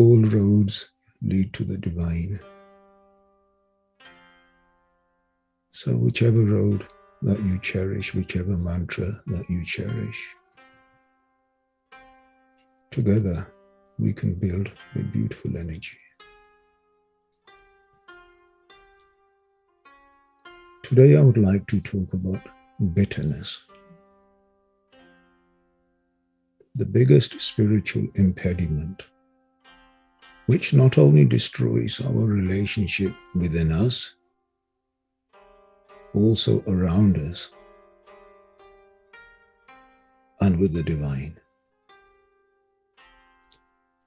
All roads lead to the divine. So whichever road that you cherish, whichever mantra that you cherish, together we can build a beautiful energy. Today I would like to talk about bitterness. The biggest spiritual impediment, which not only destroys our relationship within us, also around us and with the divine.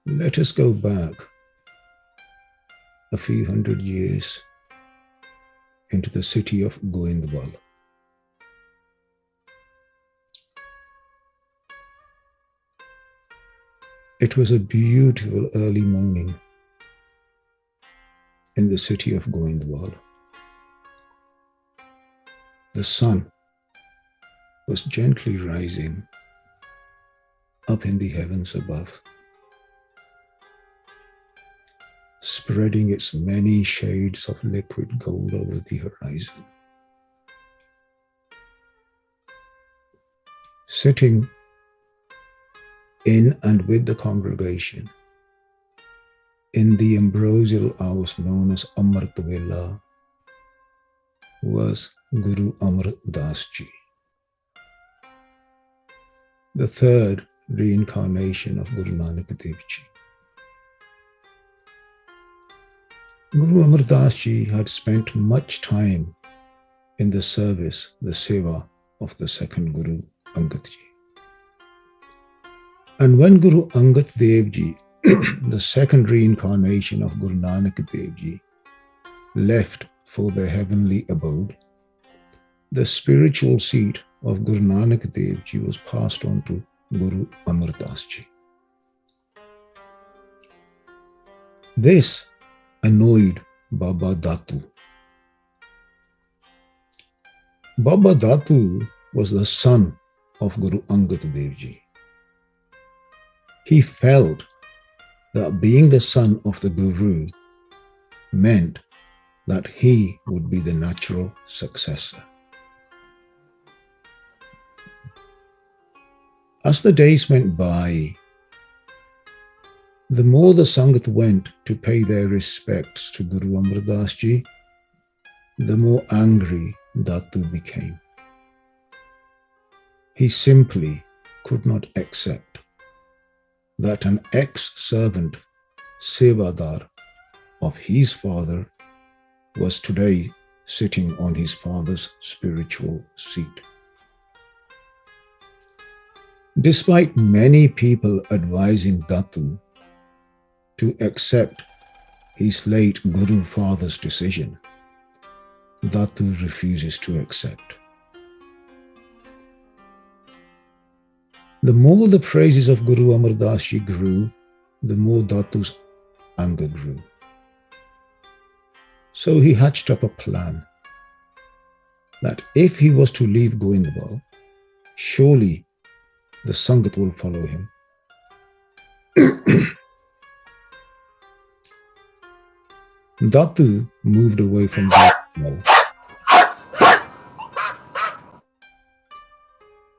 Let us go back a few hundred years into the city of Goindwal. It was a beautiful early morning in the city of Goindwal. The sun was gently rising up in the heavens above, spreading its many shades of liquid gold over the horizon. Sitting in and with the congregation in the ambrosial house known as Amrit Vela was Guru Amar Das Ji, the third reincarnation of Guru Nanak Dev Ji. Guru Amar Das Ji had spent much time in the service, the seva of the second Guru Angad Ji. And when Guru Angad Dev Ji, the second reincarnation of Guru Nanak Dev Ji, left for the heavenly abode, the spiritual seat of Guru Nanak Dev Ji was passed on to Guru Amar Das Ji. This annoyed Baba Datu. Baba Datu was the son of Guru Angad Dev Ji. He felt that being the son of the Guru meant that he would be the natural successor. As the days went by, the more the Sangat went to pay their respects to Guru Amar Das Ji, the more angry Datu became. He simply could not accept that an ex-servant, Sevadar of his father, was today sitting on his father's spiritual seat. Despite many people advising Datu to accept his late Guru father's decision, Datu refuses to accept. The more the praises of Guru Amar Das Ji grew, the more Datu's anger grew. So he hatched up a plan that if he was to leave Goindwal, surely the Sangat will follow him. Datu moved away from Goindwal.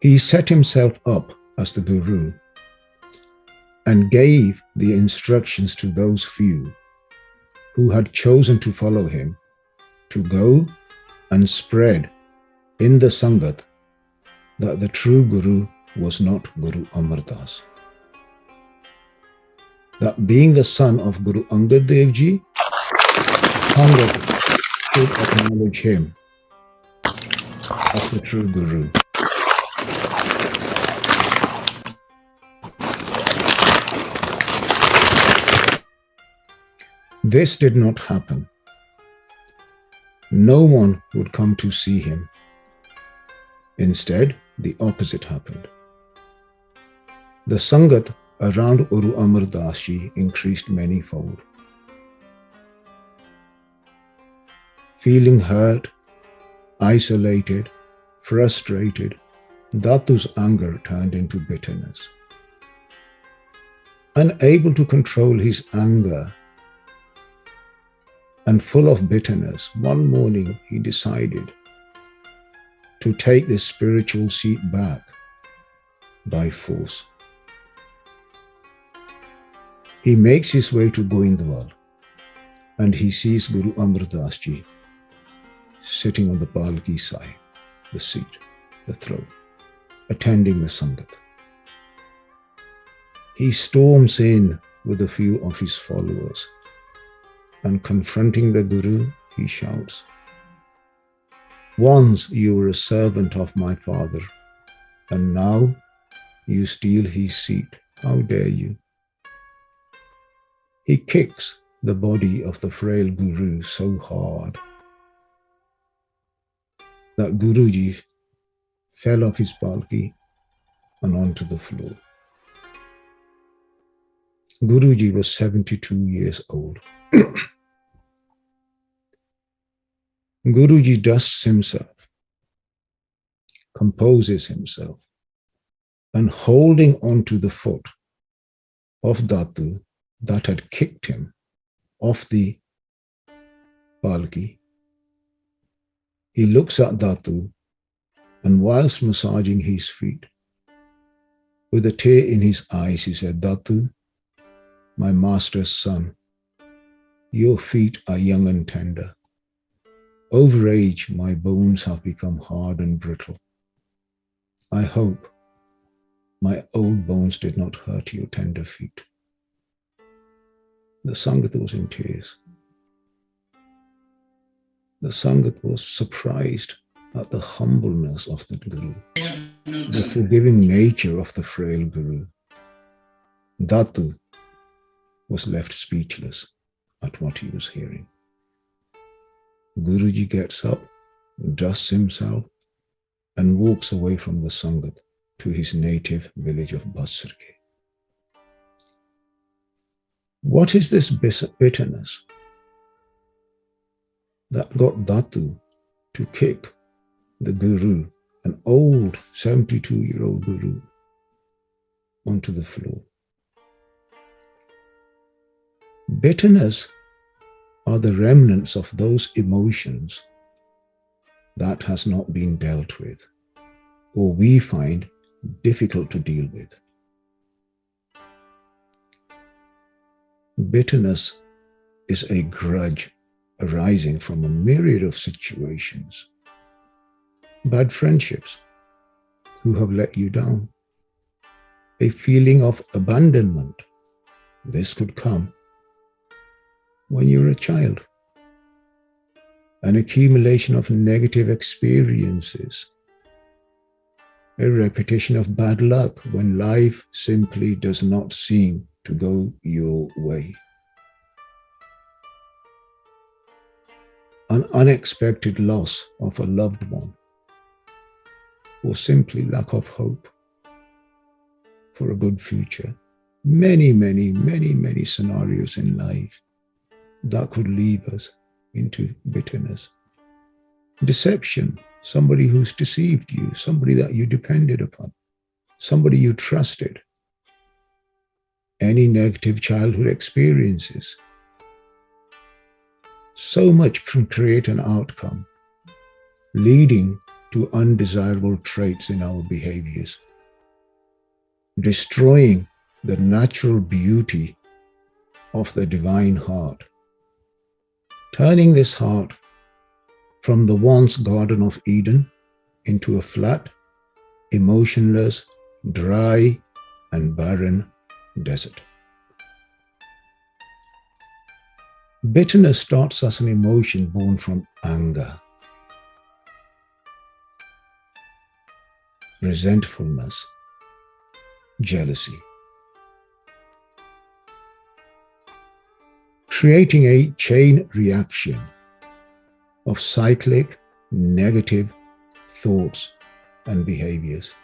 He set himself up as the Guru and gave the instructions to those few who had chosen to follow him to go and spread in the Sangat that the true Guru was not Guru Amar Das. That being the son of Guru Angad Dev Ji, Sangat should acknowledge him as the true Guru. This did not happen. No one would come to see him. Instead, the opposite happened. The Sangat around Guru Amar Das Ji increased manyfold. Feeling hurt, isolated, frustrated, Datu's anger turned into bitterness. Unable to control his anger and full of bitterness, one morning he decided to take this spiritual seat back by force. He makes his way to Goindwal and he sees Guru Amar Das Ji sitting on the palki side, the seat, the throne, attending the Sangat. He storms in with a few of his followers and confronting the Guru, he shouts, "Once you were a servant of my father and now you steal his seat. How dare you?" He kicks the body of the frail Guru so hard that Guruji fell off his palki and onto the floor. Guruji was 72 years old. Guruji dusts himself, composes himself, and holding onto the foot of Datu that had kicked him off the palki, he looks at Datu and whilst massaging his feet, with a tear in his eyes, he said, "Datu, my master's son, your feet are young and tender. Over age, my bones have become hard and brittle. I hope my old bones did not hurt your tender feet." The Sangat was in tears. The Sangat was surprised at the humbleness of the Guru, the forgiving nature of the frail Guru. Datu was left speechless at what he was hearing. Guruji gets up, dusts himself, and walks away from the Sangat to his native village of Basrke. What is this bitterness that got Datu to kick the Guru, an old 72-year-old Guru, onto the floor? Bitterness are the remnants of those emotions that has not been dealt with, or we find difficult to deal with. Bitterness is a grudge arising from a myriad of situations. Bad friendships who have let you down. A feeling of abandonment. This could come when you're a child. An accumulation of negative experiences. A repetition of bad luck when life simply does not seem to go your way. An unexpected loss of a loved one, or simply lack of hope for a good future. Many scenarios in life that could lead us into bitterness. Deception, somebody who's deceived you, somebody that you depended upon, somebody you trusted. Any negative childhood experiences. So much can create an outcome, leading to undesirable traits in our behaviors, destroying the natural beauty of the divine heart, turning this heart from the once Garden of Eden into a flat, emotionless, dry, and barren desert. Bitterness starts as an emotion born from anger, resentfulness, jealousy, creating a chain reaction of cyclic negative thoughts and behaviors,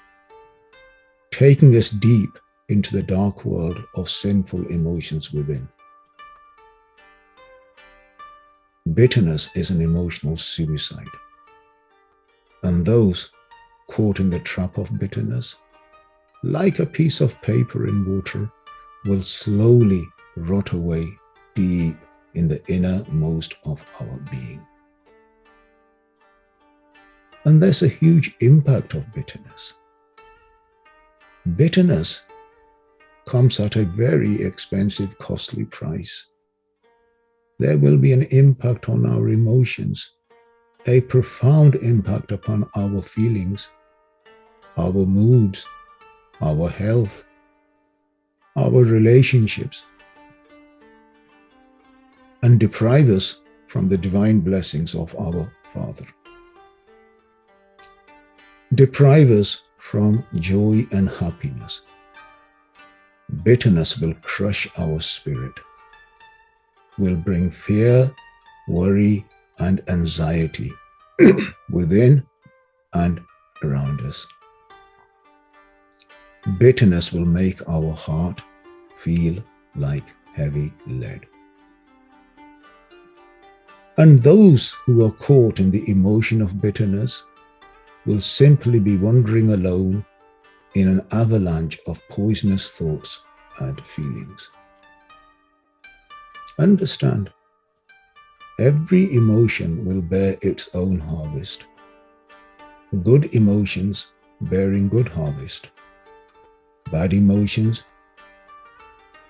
taking us deep into the dark world of sinful emotions within. Bitterness is an emotional suicide, and those caught in the trap of bitterness, like a piece of paper in water, will slowly rot away deep in the innermost of our being. And there's a huge impact of bitterness. Bitterness comes at a very expensive, costly price. There will be an impact on our emotions, a profound impact upon our feelings, our moods, our health, our relationships, and deprive us from the divine blessings of our Father. Deprive us from joy and happiness. Bitterness will crush our spirit, will bring fear, worry, and anxiety within and around us. Bitterness will make our heart feel like heavy lead. And those who are caught in the emotion of bitterness will simply be wandering alone in an avalanche of poisonous thoughts and feelings. Understand, every emotion will bear its own harvest. Good emotions bearing good harvest. Bad emotions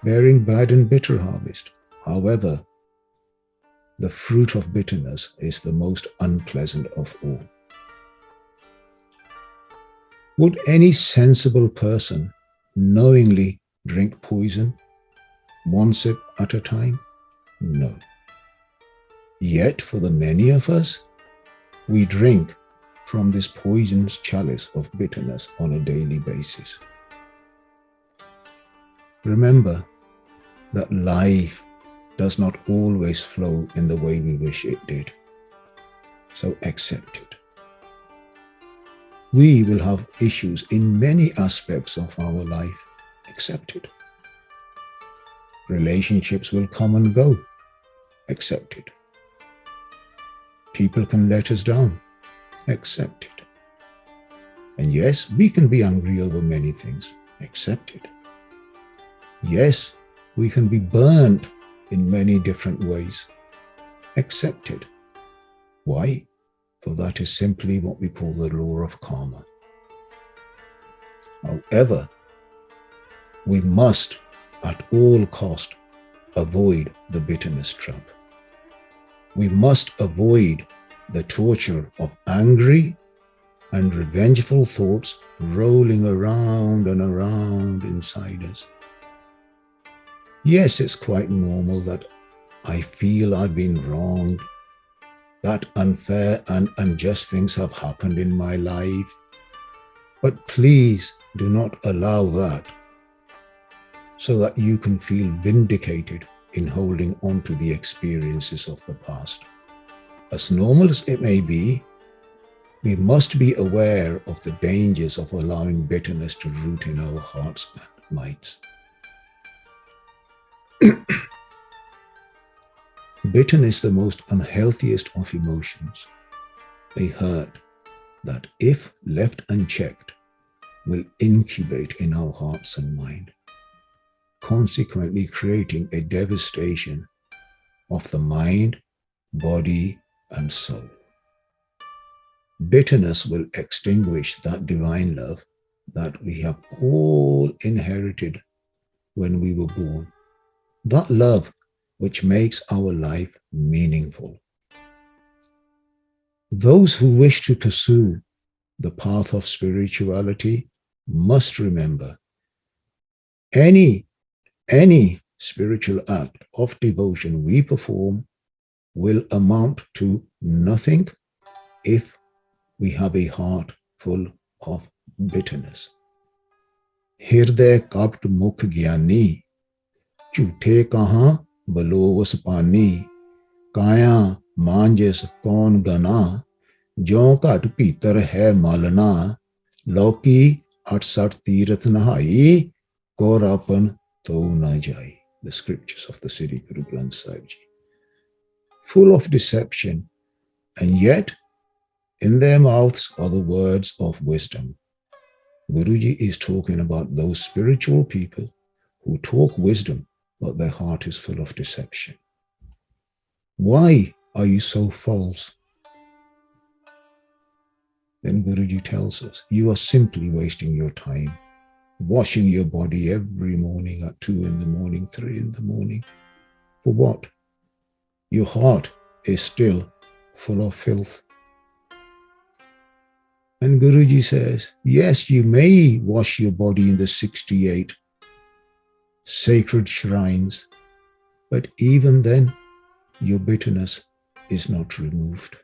bearing bad and bitter harvest. However, the fruit of bitterness is the most unpleasant of all. Would any sensible person knowingly drink poison, one sip at a time? No. Yet for the many of us, we drink from this poisonous chalice of bitterness on a daily basis. Remember that life does not always flow in the way we wish it did. So accept it. We will have issues in many aspects of our life. Accept it. Relationships will come and go. Accept it. People can let us down. Accept it. And yes, we can be angry over many things. Accept it. Yes, we can be burned in many different ways. Accept it. Why? For that is simply what we call the law of karma. However, we must at all cost avoid the bitterness trap. We must avoid the torture of angry and revengeful thoughts rolling around and around inside us. Yes, it's quite normal that I feel I've been wronged, that unfair and unjust things have happened in my life. But please do not allow that so that you can feel vindicated in holding on to the experiences of the past. As normal as it may be, we must be aware of the dangers of allowing bitterness to root in our hearts and minds. Bitterness is the most unhealthiest of emotions, a hurt that, if left unchecked, will incubate in our hearts and mind, consequently creating a devastation of the mind, body, and soul. Bitterness will extinguish that divine love that we have all inherited when we were born. That love which makes our life meaningful. Those who wish to pursue the path of spirituality must remember any spiritual act of devotion we perform will amount to nothing if we have a heart full of bitterness. Hirday kapt mukh gyani, झूठे कहाँ बलोवस पानी, काया मांजस कौन गना, ज्यों घट भीतर है मालना, लौकी 68 तीरथ नहाई, कोरापन तो न जाई. The scriptures of the Sri Guru Granth Sahib Ji. Full of deception, and yet in their mouths are the words of wisdom. Guruji is talking about those spiritual people who talk wisdom, but their heart is full of deception. Why are you so false? Then Guruji tells us, you are simply wasting your time, washing your body every morning at 2 in the morning, 3 in the morning. For what? Your heart is still full of filth. And Guruji says, yes, you may wash your body in the 68 sacred shrines, but even then, your bitterness is not removed.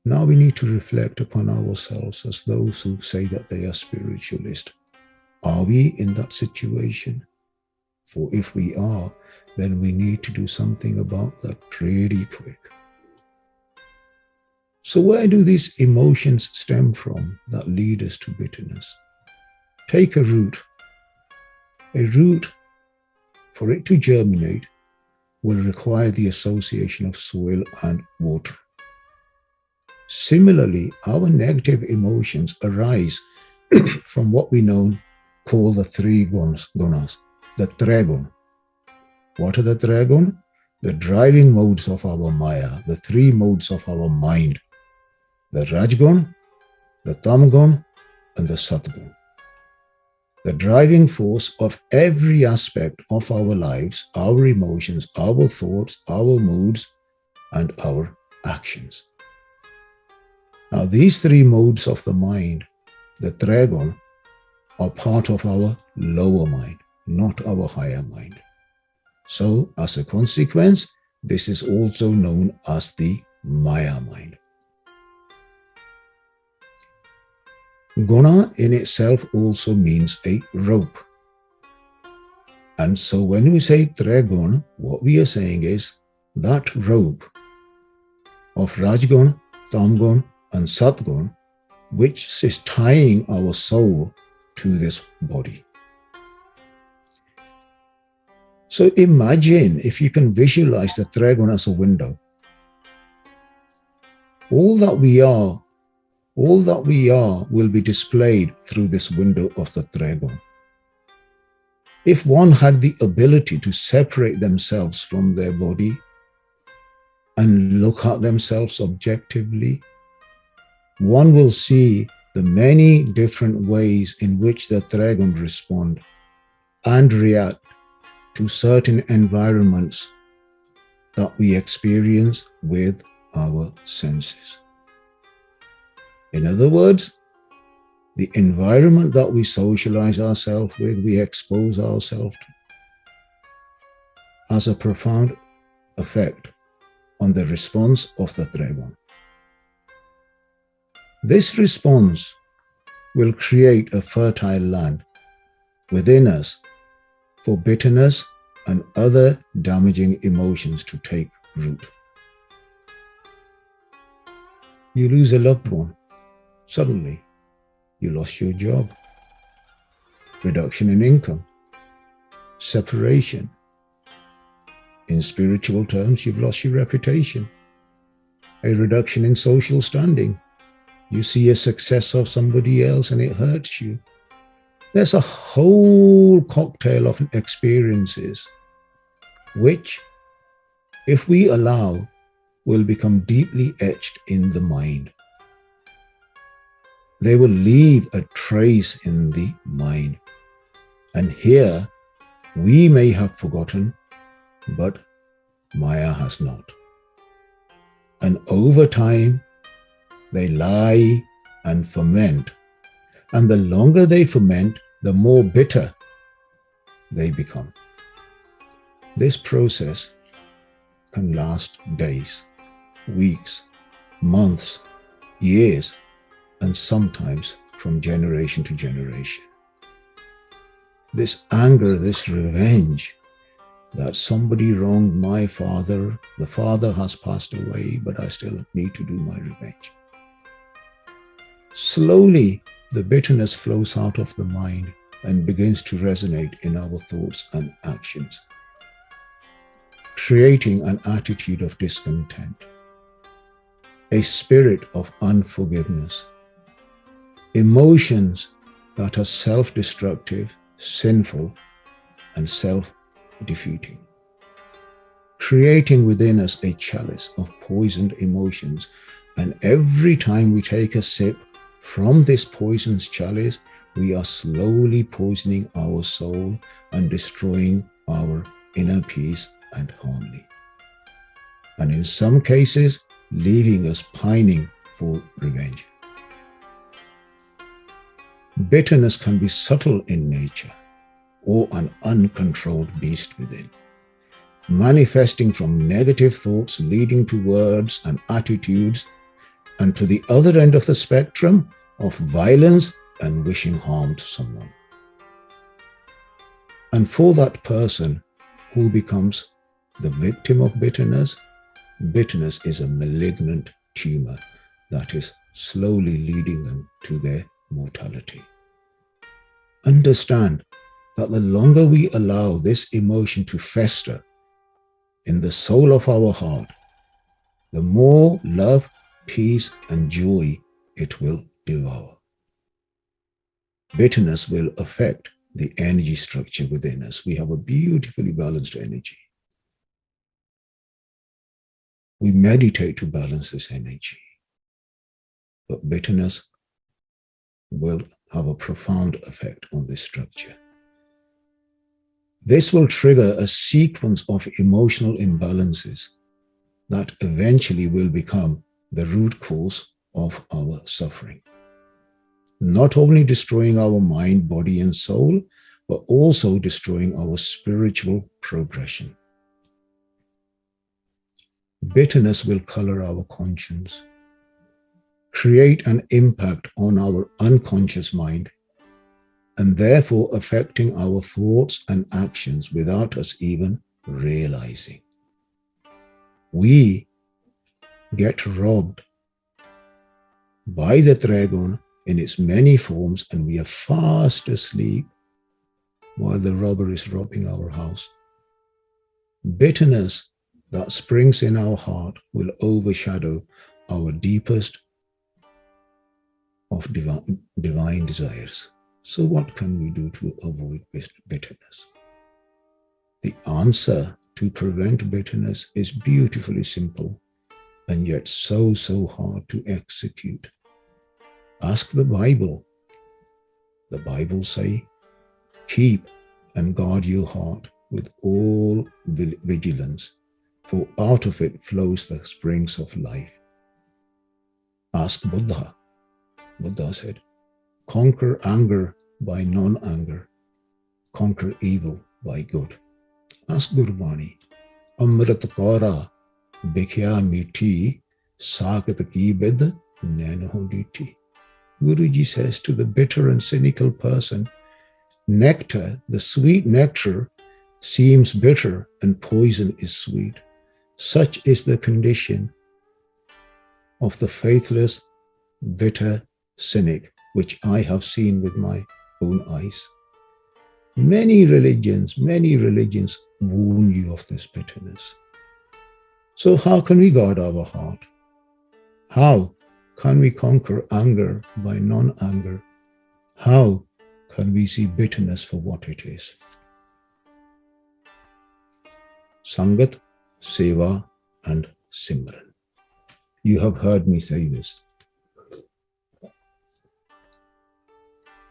Now we need to reflect upon ourselves as those who say that they are spiritualist. Are we in that situation? For if we are, then we need to do something about that pretty quick. So where do these emotions stem from that lead us to bitterness? Take a root. A root, for it to germinate, will require the association of soil and water. Similarly, our negative emotions arise from what we call the 3 gunas, the Triguna. What are the Triguna? The driving modes of our Maya, the 3 modes of our mind, the Rajguna, the Tamguna, and the Satguna. The driving force of every aspect of our lives, our emotions, our thoughts, our moods, and our actions. Now, these 3 modes of the mind, the Triguna, are part of our lower mind, not our higher mind. So, as a consequence, this is also known as the Maya mind. Guna in itself also means a rope. And so when we say Triguna, what we are saying is that rope of Rajguna, Tamguna, and Satguna, which is tying our soul to this body. So imagine if you can visualize the Triguna as a window. All that we are will be displayed through this window of the Triguna. If one had the ability to separate themselves from their body and look at themselves objectively, one will see the many different ways in which the Triguna respond and react to certain environments that we experience with our senses. In other words, the environment that we socialize ourselves with, we expose ourselves to, has a profound effect on the response of the Triguna. This response will create a fertile land within us for bitterness and other damaging emotions to take root. You lose a loved one. Suddenly, you lost your job. Reduction in income. Separation. In spiritual terms, you've lost your reputation. A reduction in social standing. You see a success of somebody else and it hurts you. There's a whole cocktail of experiences which, if we allow, will become deeply etched in the mind. They will leave a trace in the mind. And here, we may have forgotten, but Maya has not. And over time, they lie and ferment. And the longer they ferment, the more bitter they become. This process can last days, weeks, months, years, and sometimes from generation to generation. This anger, this revenge, that somebody wronged my father, the father has passed away, but I still need to do my revenge. Slowly, the bitterness flows out of the mind and begins to resonate in our thoughts and actions, creating an attitude of discontent, a spirit of unforgiveness, emotions that are self-destructive, sinful, and self-defeating, creating within us a chalice of poisoned emotions. And every time we take a sip from this poisoned chalice, we are slowly poisoning our soul and destroying our inner peace and harmony. And in some cases, leaving us pining for revenge. Bitterness can be subtle in nature or an uncontrolled beast within, manifesting from negative thoughts leading to words and attitudes, and to the other end of the spectrum of violence and wishing harm to someone. And for that person who becomes the victim of bitterness, bitterness is a malignant tumor that is slowly leading them to their mortality. Understand that the longer we allow this emotion to fester in the soul of our heart, the more love, peace, and joy it will devour. Bitterness will affect the energy structure within us. We have a beautifully balanced energy. We meditate to balance this energy. But bitterness will have a profound effect on this structure. This will trigger a sequence of emotional imbalances that eventually will become the root cause of our suffering. Not only destroying our mind, body, and soul, but also destroying our spiritual progression. Bitterness will color our conscience, create an impact on our unconscious mind, and therefore affecting our thoughts and actions without us even realizing. We get robbed by the dragon in its many forms, and we are fast asleep while the robber is robbing our house. Bitterness that springs in our heart will overshadow our deepest of divine desires. So what can we do to avoid bitterness? The answer to prevent bitterness is beautifully simple and yet so hard to execute. Ask the Bible. The Bible says, keep and guard your heart with all vigilance, for out of it flows the springs of life. Ask Buddha. Buddha said, conquer anger by non-anger, conquer evil by good. Ask Gurbani, Amrit Kaura Bikhya Miti Sagat Ki Bid Naino Diti. Guruji says to the bitter and cynical person, nectar, the sweet nectar, seems bitter and poison is sweet. Such is the condition of the faithless, bitter cynic, which I have seen with my own eyes. Many religions warn you of this bitterness. So how can we guard our heart? How can we conquer anger by non-anger? How can we see bitterness for what it is? Sangat, Seva, and Simran. You have heard me say this.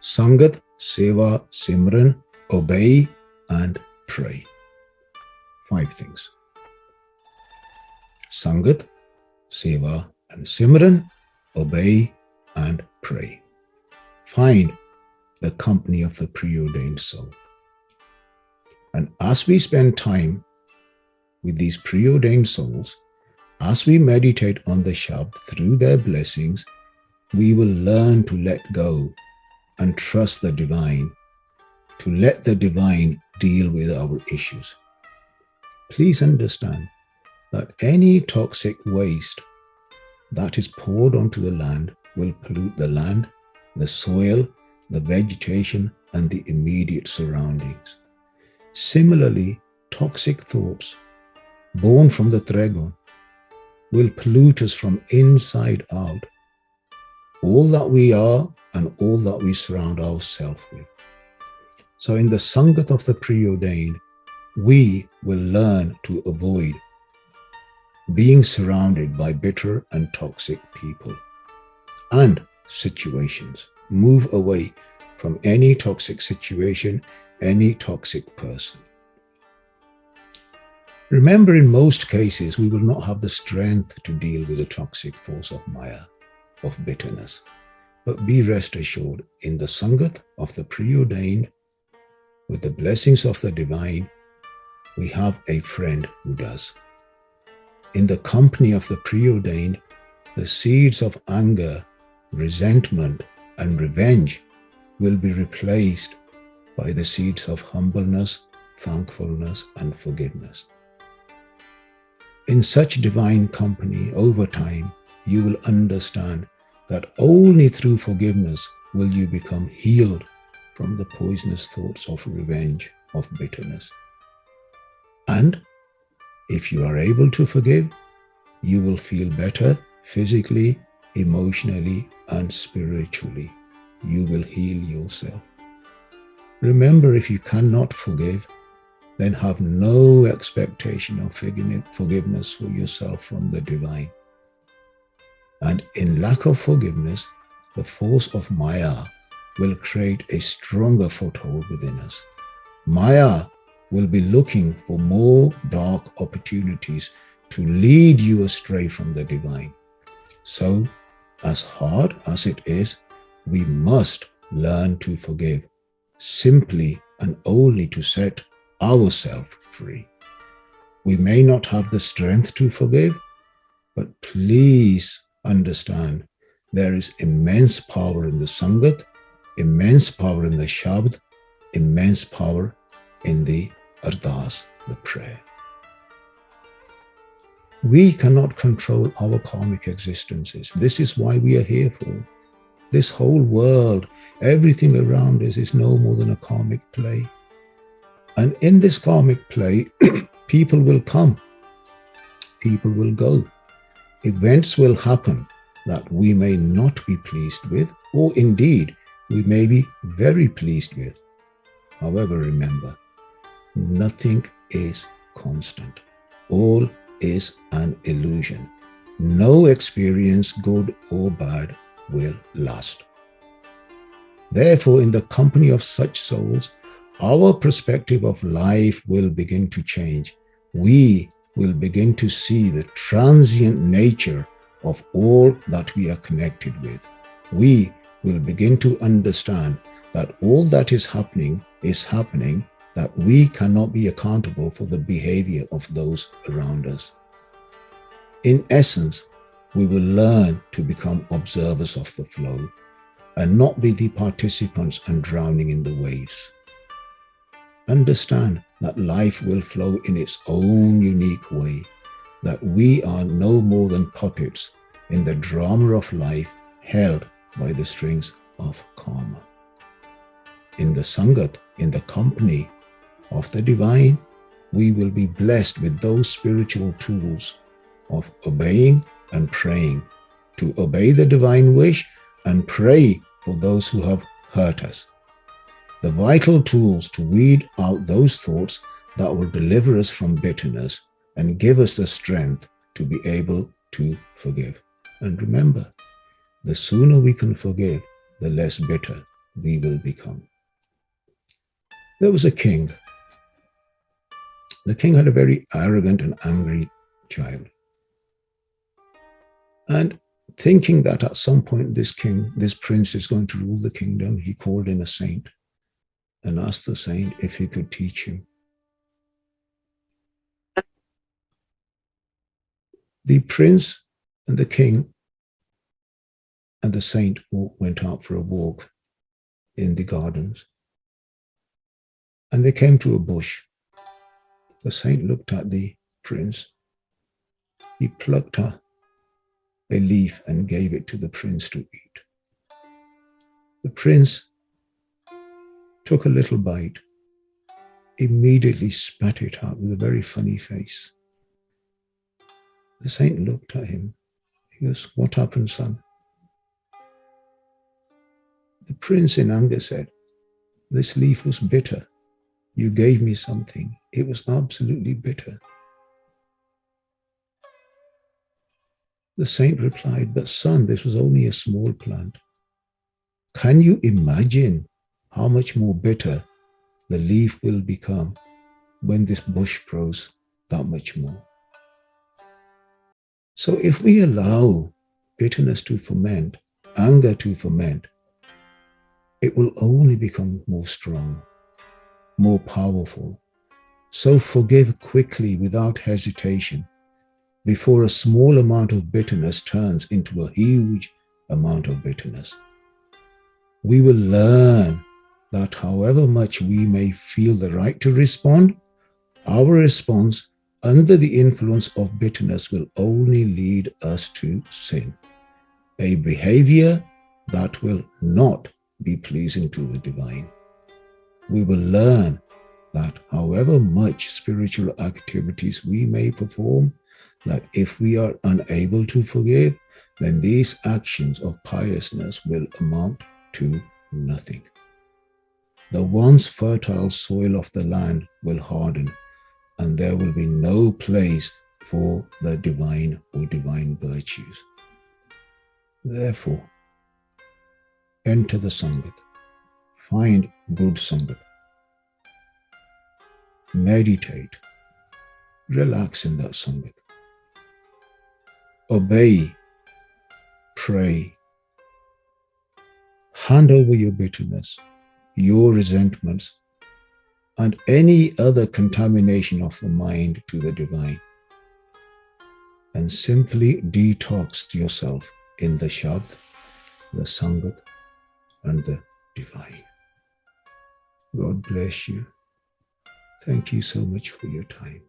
Sangat, Seva, Simran, obey and pray. 5 things. Sangat, Seva, and Simran, obey and pray. Find the company of the preordained soul. And as we spend time with these preordained souls, as we meditate on the Shabd through their blessings, we will learn to let go and trust the divine, to let the divine deal with our issues. Please understand that any toxic waste that is poured onto the land will pollute the land, the soil, the vegetation, and the immediate surroundings. Similarly, toxic thoughts born from the dragon will pollute us from inside out all that we are and all that we surround ourselves with. So in the Sangat of the preordained, we will learn to avoid being surrounded by bitter and toxic people and situations. Move away from any toxic situation, any toxic person. Remember, in most cases, we will not have the strength to deal with the toxic force of Maya, of bitterness. But be rest assured, in the Sangat of the preordained, with the blessings of the divine, we have a friend who does. In the company of the preordained, the seeds of anger, resentment, and revenge will be replaced by the seeds of humbleness, thankfulness, and forgiveness. In such divine company, over time, you will understand that only through forgiveness will you become healed from the poisonous thoughts of revenge, of bitterness. And if you are able to forgive, you will feel better physically, emotionally, and spiritually. You will heal yourself. Remember, if you cannot forgive, then have no expectation of forgiveness for yourself from the divine. And in lack of forgiveness, the force of Maya will create a stronger foothold within us. Maya will be looking for more dark opportunities to lead you astray from the divine. So, as hard as it is, we must learn to forgive, simply and only to set ourselves free. We may not have the strength to forgive, but please understand there is immense power in the Sangat, immense power in the Shabd, immense power in the Ardas, the prayer. We cannot control our karmic existences. This is why we are here for. This whole world, everything around us is no more than a karmic play. And in this karmic play, people will come, people will go. Events will happen that we may not be pleased with, or indeed, we may be very pleased with. However, remember, nothing is constant. All is an illusion. No experience, good or bad, will last. Therefore, in the company of such souls, our perspective of life will begin to change. We will begin to see the transient nature of all that we are connected with. We will begin to understand that all that is happening, that we cannot be accountable for the behavior of those around us. In essence, we will learn to become observers of the flow and not be the participants and drowning in the waves. Understand that life will flow in its own unique way, that we are no more than puppets in the drama of life held by the strings of karma. In the Sangat, in the company of the divine, we will be blessed with those spiritual tools of obeying and praying, to obey the divine wish and pray for those who have hurt us. The vital tools to weed out those thoughts that will deliver us from bitterness and give us the strength to be able to forgive. And remember, the sooner we can forgive, the less bitter we will become. There was a king. The king had a very arrogant and angry child. And thinking that at some point this prince is going to rule the kingdom, he called in a saint and asked the saint if he could teach him. The prince and the king and the saint went out for a walk in the gardens. And they came to a bush. The saint looked at the prince. He plucked a leaf and gave it to the prince to eat. The prince took a little bite, immediately spat it out with a very funny face. The saint looked at him. He goes, "What happened, son?" The prince in anger said, "This leaf was bitter. You gave me something. It was absolutely bitter." The saint replied, "But son, this was only a small plant. Can you imagine how much more bitter the leaf will become when this bush grows that much more?" So if we allow bitterness to ferment, anger to ferment, it will only become more strong, more powerful. So forgive quickly without hesitation before a small amount of bitterness turns into a huge amount of bitterness. We will learn that however much we may feel the right to respond, our response under the influence of bitterness will only lead us to sin, a behavior that will not be pleasing to the divine. We will learn that however much spiritual activities we may perform, that if we are unable to forgive, then these actions of piousness will amount to nothing. The once fertile soil of the land will harden, and there will be no place for the divine or divine virtues. Therefore, enter the Sangat. Find good Sangat. Meditate. Relax in that Sangat. Obey. Pray. Hand over your bitterness, your resentments, and any other contamination of the mind to the divine, and simply detox yourself in the Shabd, the Sangat, and the divine. God bless you. Thank you so much for your time.